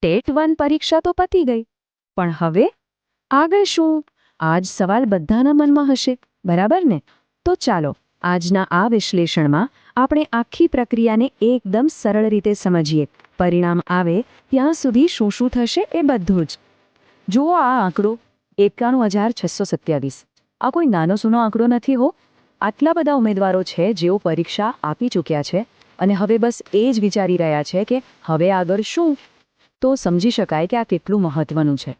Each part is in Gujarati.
ટેટ 1 પરીક્ષા તો પતી ગઈ, પણ હવે આગળ શું? આ જ સવાલ બધાના મનમાં હશે, બરાબર ને? તો ચાલો આજના આ વિશ્લેષણમાં આપણે આખી પ્રક્રિયાને એકદમ સરળ રીતે સમજીએ. પરિણામ આવે ત્યાં સુધી શું શું થશે એ બધું જ. જુઓ આ આંકડો 91,627. આ કોઈ નાનો સૂનો આંકડો નથી હો. આટલા બધા ઉમેદવારો છે જેઓ પરીક્ષા આપી ચૂક્યા છે અને હવે બસ એ જ વિચારી રહ્યા છે કે હવે આગળ શું. તો સમજી શકાય કે આ કેટલું મહત્વનું છે.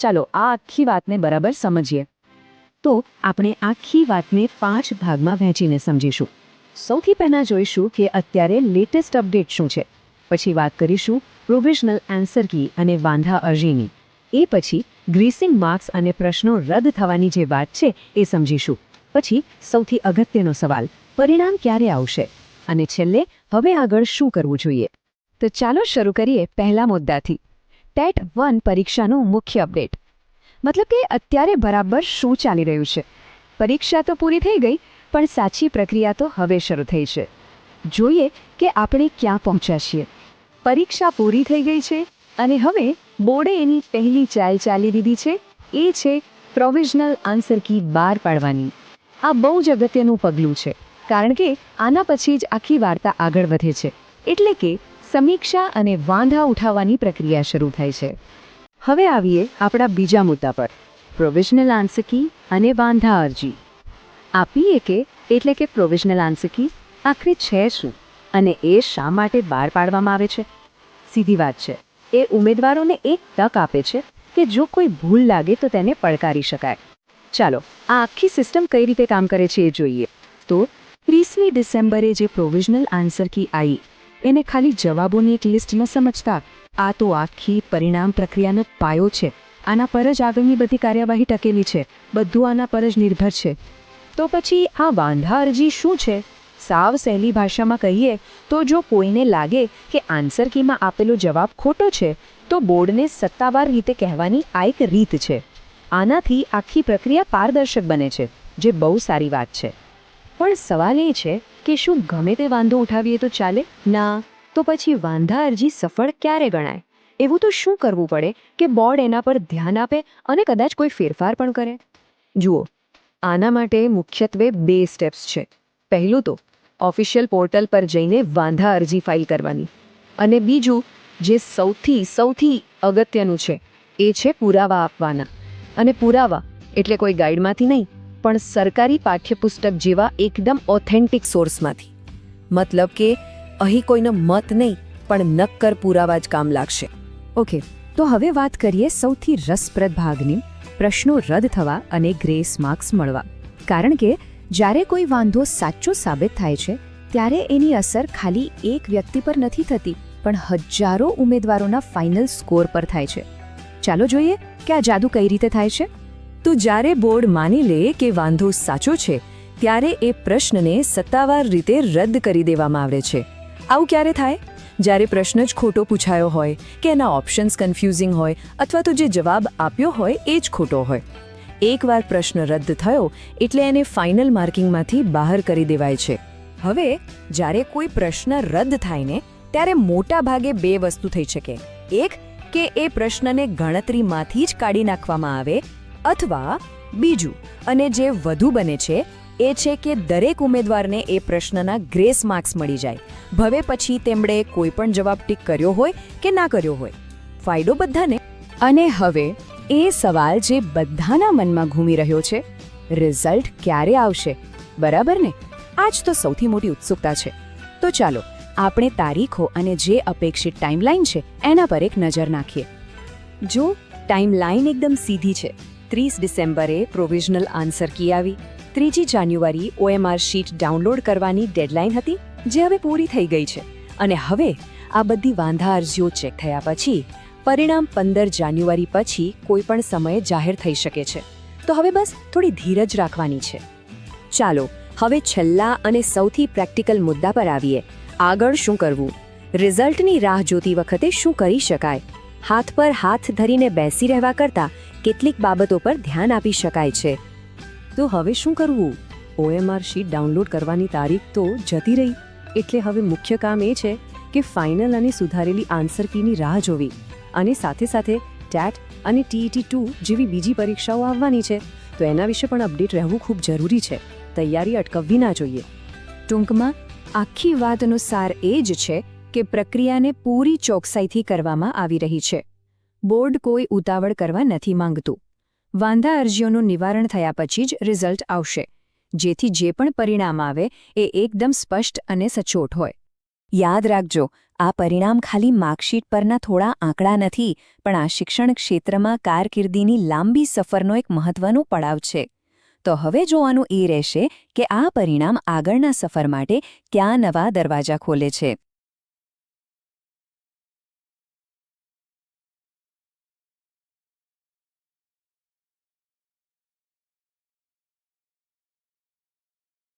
ચાલો આ આખી વાતને બરાબર સમજીએ. તો આપણે આખી વાતને 5 ભાગમાં વહેંચીને સમજીશું. સૌથી પહેલાં જોઈશું કે અત્યારે લેટેસ્ટ અપડેટ શું છે. પછી વાત કરીશું પ્રોવિઝનલ આન્સર કી અને વાંધા અરજીની. એ પછી ગ્રેસિંગ માર્ક્સ અને પ્રશ્નો રદ થવાની જે વાત છે એ સમજીશું. પછી સૌથી અગત્યનો સવાલ, પરિણામ ક્યારે આવશે? અને છેલ્લે હવે આગળ શું કરવું જોઈએ? તો ચાલો શરૂ કરીએ પહેલા મુદ્દાથી. ટેટ 1 પરીક્ષાનું મુખ્ય અપડેટ. મતલબ કે અત્યારે બરાબર શું ચાલી રહ્યું છે? પરીક્ષા તો પૂરી થઈ ગઈ, પણ સાચી પ્રક્રિયા તો હવે શરૂ થઈ છે. જોઈએ કે આપણે ક્યાં પહોંચ્યા છીએ. પરીક્ષા પૂરી થઈ ગઈ છે અને હવે બોર્ડે એની પહેલી ચાલ ચાલી દીધી છે. એ છે પ્રોવિઝનલ આન્સર કી બહાર પાડવાની. આ બહુ જ અગત્યનું પગલું છે, કારણ કે આના પછી જ આખી વાર્તા આગળ વધે છે. એટલે કે સમીક્ષા અને વાંધા ઉઠાવવાની પ્રક્રિયા શરૂ થાય છે. હવે આવીએ આપણા બીજા મુદ્દા પર, પ્રોવિઝનલ આન્સર કી અને વાંધા અરજી. આપીએ કે એટલે કે પ્રોવિઝનલ આન્સર કી આખરે છે શું અને એ શા માટે બહાર પાડવામાં આવે છે? સીધી વાત છે, એ ઉમેદવારોને એક તક આપે છે કે જો કોઈ ભૂલ લાગે તો તેને પડકારી શકાય. ચાલો આ આખી સિસ્ટમ કઈ રીતે કામ કરે છે એ જોઈએ. તો 30મી ડિસેમ્બરે જે પ્રોવિઝનલ આન્સર કી આવી એને ખાલી જવાબોની એક લિસ્ટ ન સમજતા. આ તો આખી પરિણામ પ્રક્રિયાનો પાયો છે. આના પર જ આગળની બધી કાર્યવાહી ટકેલી છે. બધું આના પર જ નિર્ભર છે. તો પછી આ વાંધા અરજી શું છે? સાવ સહેલી ભાષામાં કહીએ તો જો કોઈને લાગે કે આન્સર કીમાં આપેલો જવાબ ખોટો છે તો બોર્ડને સત્તાવાર રીતે કહેવાની આ એક રીત છે. આનાથી આખી પ્રક્રિયા પારદર્શક બને છે, જે બહુ સારી વાત છે. પણ સવાલ એ છે કે શું ગમે તે વાંધો ઉઠાવીએ તો ચાલે? ના. તો પછી વાંધા અરજી સફળ ક્યારે ગણાય? એવું તો શું કરવું પડે કે બોર્ડ એના પર ધ્યાન આપે અને કદાચ કોઈ ફેરફાર પણ કરે? જુઓ, આના માટે મુખ્યત્વે 2 સ્ટેપ્સ છે. પહેલું તો ઓફિશિયલ પોર્ટલ પર જઈને વાંધા અરજી ફાઇલ કરવાની, અને બીજું જે સૌથી અગત્યનું છે એ છે પુરાવા આપવાના. અને પુરાવા એટલે કોઈ ગાઈડમાંથી નહીં, પણ સરકારી પાઠ્યપુસ્તક જેવા એકદમ ઓથેન્ટિક સોર્સમાંથી. મતલબ કે અહીં કોઈનો મત નહીં, પણ નક્કર પુરાવા જ કામ લાગશે. ઓકે, તો હવે વાત કરીએ સૌથી રસપ્રદ ભાગની, પ્રશ્નો રદ થવા અને ગ્રેસ માર્ક્સ મળવા. કારણ કે જ્યારે કોઈ વાંધો સાચો સાબિત થાય છે ત્યારે એની અસર ખાલી એક વ્યક્તિ પર નથી થતી, પણ હજારો ઉમેદવારોના ફાઇનલ સ્કોર પર થાય છે. ચાલો જોઈએ કે આ જાદુ કઈ રીતે થાય છે. તો જ્યારે બોર્ડ માની લે કે વાંધો સાચો છે ત્યારે એ પ્રશ્નને સત્તાવાર રીતે રદ કરી દેવામાં આવે છે. આવું ક્યારે થાય? જ્યારે પ્રશ્ન જ ખોટો પૂછાયો હોય કે એના ઓપ્શન્સ કન્ફ્યુઝિંગ હોય અથવા તો જે જવાબ આપ્યો હોય એ જ ખોટો હોય. એકવાર પ્રશ્ન રદ થયો એટલે એને ફાઇનલ માર્કિંગમાંથી બહાર કરી દેવાય છે. હવે જ્યારે કોઈ પ્રશ્ન રદ થાય ને ત્યારે મોટા ભાગે 2 વસ્તુ થઈ શકે. એક કે એ પ્રશ્નને ગણતરીમાંથી જ કાઢી નાખવામાં આવે, અથવા બીજું અને જે વધુ બને છે એ છે કે દરેક ઉમેદવારને એ પ્રશ્નના ગ્રેસ માર્ક્સ મળી જાય, ભવે પછી તેમણે કોઈ પણ જવાબ ટીક કર્યો હોય કે ના કર્યો હોય. ફાયદો બધાને. અને હવે એ સવાલ જે બધાના મનમાં ઘૂમી રહ્યો છે, રિઝલ્ટ ક્યારે આવશે? બરાબર ને? આ જ તો સૌથી મોટી ઉત્સુકતા છે. તો ચાલો આપણે તારીખો અને જે અપેક્ષિત ટાઈમલાઈન છે એના પર એક નજર નાખીએ. જો ટાઈમલાઈન એકદમ સીધી છે. 30 ડિસેમ્બરે પ્રોવિઝનલ આન્સર કી આવી. 3 જાન્યુઆરી OMR શીટ ડાઉનલોડ કરવાની ડેડલાઇન હતી, જે હવે પૂરી થઈ ગઈ છે. અને હવે આ બધી વાંધા અરજીઓ ચેક થયા પછી પરિણામ 15 જાન્યુઆરી પછી કોઈ પણ સમયે જાહેર થઈ શકે છે. તો હવે બસ થોડી ધીરજ રાખવાની છે. ચાલો હવે છેલ્લા અને સૌથી પ્રેક્ટિકલ મુદ્દા પર આવીએ. આગળ શું કરવું? રિઝલ્ટની રાહ જોતી વખતે શું કરી શકાય? હાથ પર હાથ ધરીને બેસી રહેવા કરતાં કેટલીક બાબતો પર ધ્યાન આપી શકાય છે. તો હવે શું કરવું? OMR શીટ ડાઉનલોડ કરવાની તારીખ તો જતી રહી, એટલે હવે મુખ્ય કામ એ છે કે ફાઇનલ અને સુધારેલી આન્સર કીની રાહ જોવી. અને સાથે સાથે ટેટ અને TET-2 જેવી બીજી પરીક્ષાઓ આવવાની છે, તો એના વિશે પણ અપડેટ રહેવું ખૂબ જરૂરી છે. તૈયારી અટકાવવી ના જોઈએ. ટૂંકમાં આખી વાતનો સાર એ જ છે કે પ્રક્રિયાને પૂરી ચોકસાઈથી કરવામાં આવી રહી છે. બોર્ડ કોઈ ઉતાવળ કરવા નથી માંગતું. વાંધા અરજીઓનું નિવારણ થયા પછી જ રિઝલ્ટ આવશે, જેથી જે પણ પરિણામ આવે એ એકદમ સ્પષ્ટ અને સચોટ હોય. યાદ રાખજો, આ પરિણામ ખાલી માર્કશીટ પરના થોડા આંકડા નથી, પણ આ શિક્ષણ ક્ષેત્રમાં કારકિર્દીની લાંબી સફરનો એક મહત્વનો પડાવ છે. તો હવે જોવાનું એ રહેશે કે આ પરિણામ આગળના સફર માટે ક્યાં નવા દરવાજા ખોલે છે.